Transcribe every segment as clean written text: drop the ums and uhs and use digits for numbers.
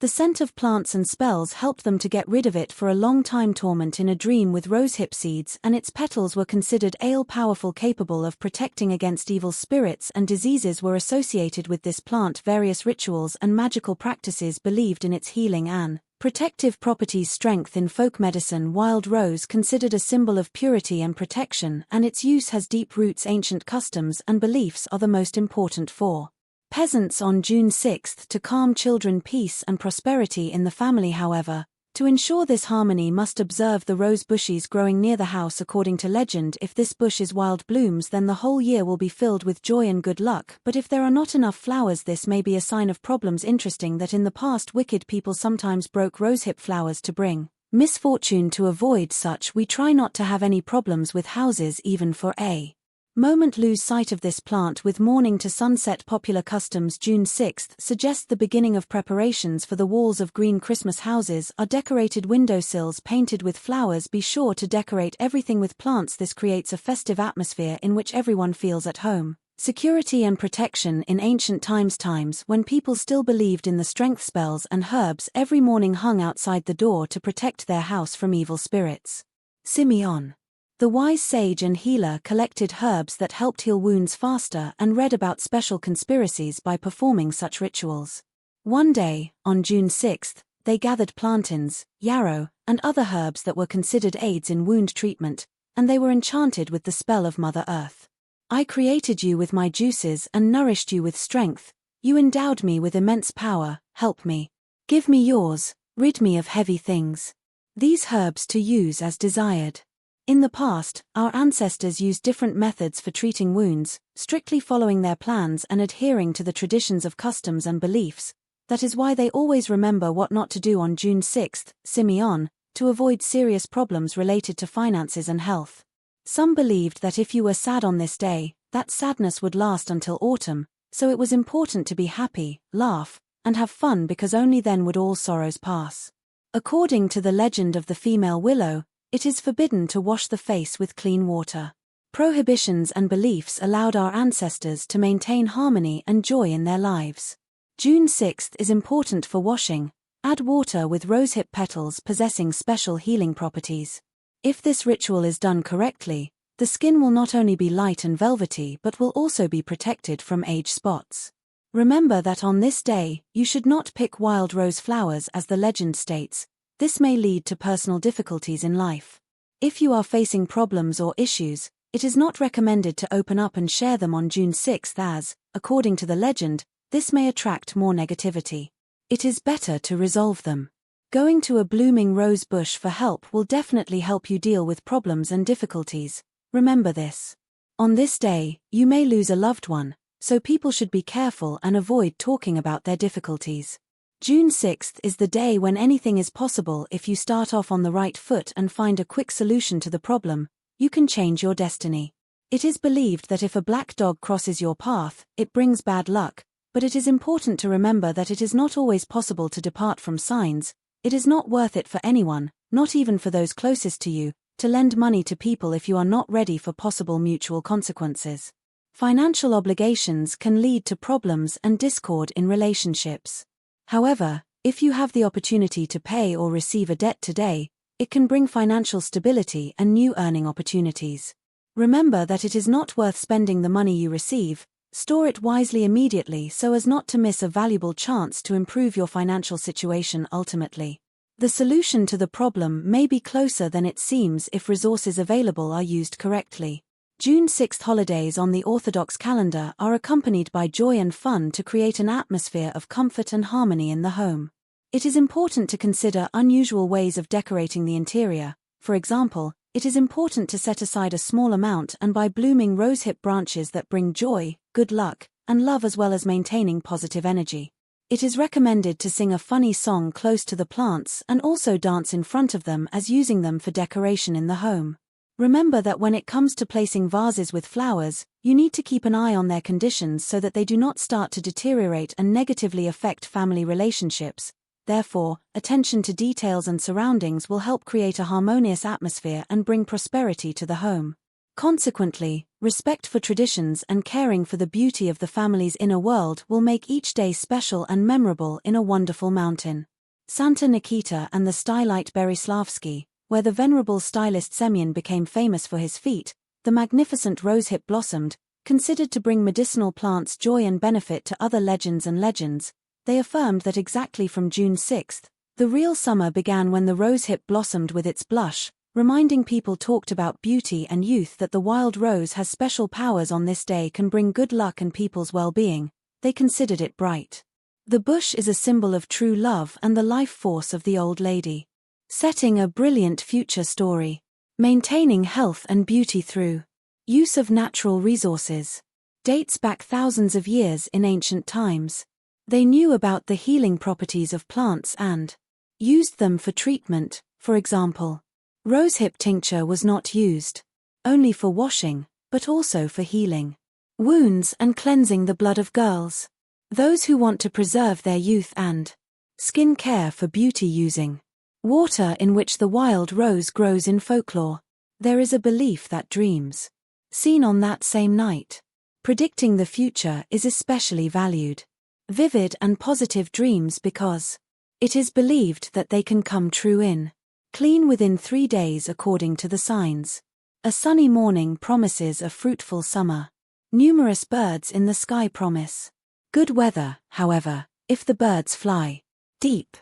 The scent of plants and spells helped them to get rid of it for a long time. Torment in a dream with rosehip seeds and its petals were considered powerful, capable of protecting against evil spirits and diseases were associated with this plant. Various rituals and magical practices believed in its healing and protective properties. Strength in folk medicine. Wild rose considered a symbol of purity and protection, and its use has deep roots. Ancient customs and beliefs are the most important for peasants on June 6 to calm children, peace and prosperity in the family. However, to ensure this harmony must observe the rose bushes growing near the house. According to legend, if this bush is wild blooms, then the whole year will be filled with joy and good luck, but if there are not enough flowers, this may be a sign of problems. Interesting that in the past wicked people sometimes broke rosehip flowers to bring misfortune. To avoid such, we try not to have any problems with houses even for a moment. Lose sight of this plant with morning to sunset. Popular customs. June 6 suggests the beginning of preparations for the walls of green. Christmas houses are decorated, windowsills painted with flowers. Be sure to decorate everything with plants. This creates a festive atmosphere in which everyone feels at home. Security and protection. In ancient times when people still believed in the strength, spells and herbs every morning hung outside the door to protect their house from evil spirits. Simeon, the wise sage and healer, collected herbs that helped heal wounds faster and read about special conspiracies by performing such rituals. One day, on June 6, they gathered plantains, yarrow, and other herbs that were considered aids in wound treatment, and they were enchanted with the spell of Mother Earth. I created you with my juices and nourished you with strength. You endowed me with immense power. Help me. Give me yours. Rid me of heavy things. These herbs to use as desired. In the past, our ancestors used different methods for treating wounds, strictly following their plans and adhering to the traditions of customs and beliefs. That is why they always remember what not to do on June 6, Simeon, to avoid serious problems related to finances and health. Some believed that if you were sad on this day, that sadness would last until autumn, so it was important to be happy, laugh, and have fun, because only then would all sorrows pass. According to the legend of the female willow, it is forbidden to wash the face with clean water. Prohibitions and beliefs allowed our ancestors to maintain harmony and joy in their lives. June 6 is important for washing. Add water with rosehip petals possessing special healing properties. If this ritual is done correctly, the skin will not only be light and velvety but will also be protected from age spots. Remember that on this day, you should not pick wild rose flowers, as the legend states. This may lead to personal difficulties in life. If you are facing problems or issues, it is not recommended to open up and share them on June 6 as, according to the legend, this may attract more negativity. It is better to resolve them. Going to a blooming rose bush for help will definitely help you deal with problems and difficulties. Remember this. On this day, you may lose a loved one, so people should be careful and avoid talking about their difficulties. June 6 is the day when anything is possible. If you start off on the right foot and find a quick solution to the problem, you can change your destiny. It is believed that if a black dog crosses your path, it brings bad luck, but it is important to remember that it is not always possible to depart from signs. It is not worth it for anyone, not even for those closest to you, to lend money to people if you are not ready for possible mutual consequences. Financial obligations can lead to problems and discord in relationships. However, if you have the opportunity to pay or receive a debt today, it can bring financial stability and new earning opportunities. Remember that it is not worth spending the money you receive. Store it wisely immediately so as not to miss a valuable chance to improve your financial situation. Ultimately, the solution to the problem may be closer than it seems if resources available are used correctly. June 6 holidays on the Orthodox calendar are accompanied by joy and fun to create an atmosphere of comfort and harmony in the home. It is important to consider unusual ways of decorating the interior. For example, it is important to set aside a small amount and buy blooming rosehip branches that bring joy, good luck, and love, as well as maintaining positive energy. It is recommended to sing a funny song close to the plants and also dance in front of them, as using them for decoration in the home. Remember that when it comes to placing vases with flowers, you need to keep an eye on their conditions so that they do not start to deteriorate and negatively affect family relationships. Therefore, attention to details and surroundings will help create a harmonious atmosphere and bring prosperity to the home. Consequently, respect for traditions and caring for the beauty of the family's inner world will make each day special and memorable in a wonderful mountain. Santa Nikita and the Stylite Berislavsky, where the venerable stylist Simeon became famous for his feat, the magnificent rosehip blossomed, considered to bring medicinal plants joy and benefit to other legends. They affirmed that exactly from June 6th, the real summer began when the rosehip blossomed with its blush, reminding people talked about beauty and youth that the wild rose has special powers on this day can bring good luck and people's well-being. They considered it bright. The bush is a symbol of true love and the life force of the old lady. Setting a brilliant future story. Maintaining health and beauty through use of natural resources. Dates back thousands of years in ancient times. They knew about the healing properties of plants and used them for treatment. For example, rosehip tincture was not used only for washing, but also for healing wounds and cleansing the blood of girls. Those who want to preserve their youth and skin care for beauty using water in which the wild rose grows in folklore. There is a belief that dreams seen on that same night, predicting the future, is especially valued. Vivid and positive dreams because it is believed that they can come true in clean within 3 days according to the signs. A sunny morning promises a fruitful summer. Numerous birds in the sky promise good weather. However, if the birds fly deep,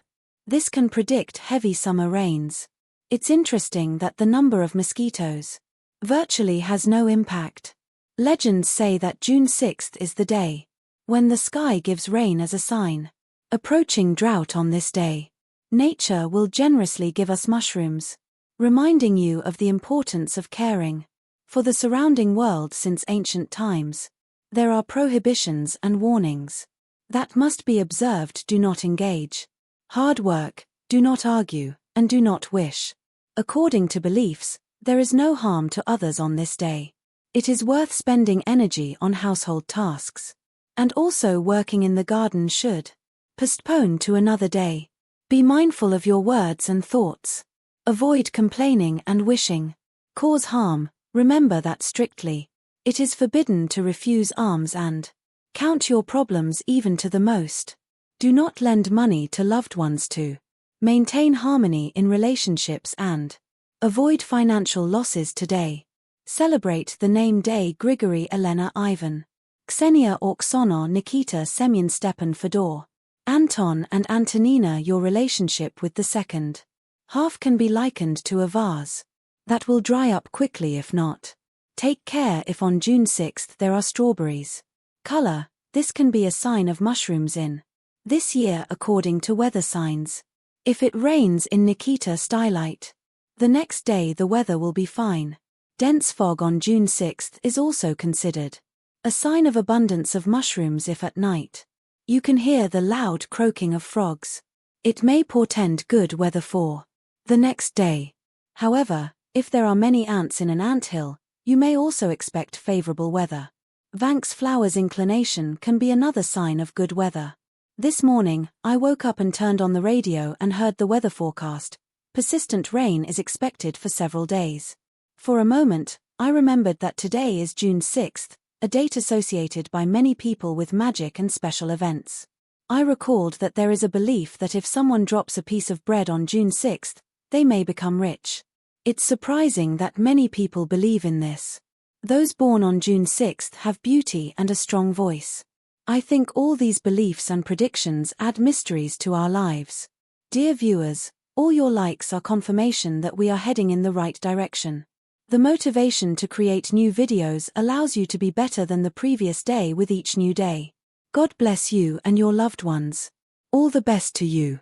this can predict heavy summer rains. It's interesting that the number of mosquitoes virtually has no impact. Legends say that June 6th is the day when the sky gives rain as a sign. Approaching drought on this day, nature will generously give us mushrooms, reminding you of the importance of caring for the surrounding world. Since ancient times, there are prohibitions and warnings that must be observed. Do not engage hard work, do not argue, and do not wish. According to beliefs, there is no harm to others on this day. It is worth spending energy on household tasks. And also working in the garden should postpone to another day. Be mindful of your words and thoughts. Avoid complaining and wishing cause harm. Remember that strictly it is forbidden to refuse alms and count your problems even to the most. Do not lend money to loved ones to maintain harmony in relationships and avoid financial losses today. Celebrate the name day Grigory, Elena, Ivan, Ksenia, Oksana, Nikita, Semyon, Stepan, Fedor, Anton and Antonina. Your relationship with the second half can be likened to a vase that will dry up quickly if not. Take care if on June 6th there are strawberries. Color, this can be a sign of mushrooms in this year according to weather signs. If it rains in Nikita Stylite, the next day the weather will be fine. Dense fog on June 6th is also considered a sign of abundance of mushrooms. If at night you can hear the loud croaking of frogs, it may portend good weather for the next day. However, if there are many ants in an anthill, you may also expect favorable weather. Vanx flowers inclination can be another sign of good weather. This morning, I woke up and turned on the radio and heard the weather forecast. Persistent rain is expected for several days. For a moment, I remembered that today is June 6th, a date associated by many people with magic and special events. I recalled that there is a belief that if someone drops a piece of bread on June 6th, they may become rich. It's surprising that many people believe in this. Those born on June 6th have beauty and a strong voice. I think all these beliefs and predictions add mysteries to our lives. Dear viewers, all your likes are confirmation that we are heading in the right direction. The motivation to create new videos allows you to be better than the previous day with each new day. God bless you and your loved ones. All the best to you.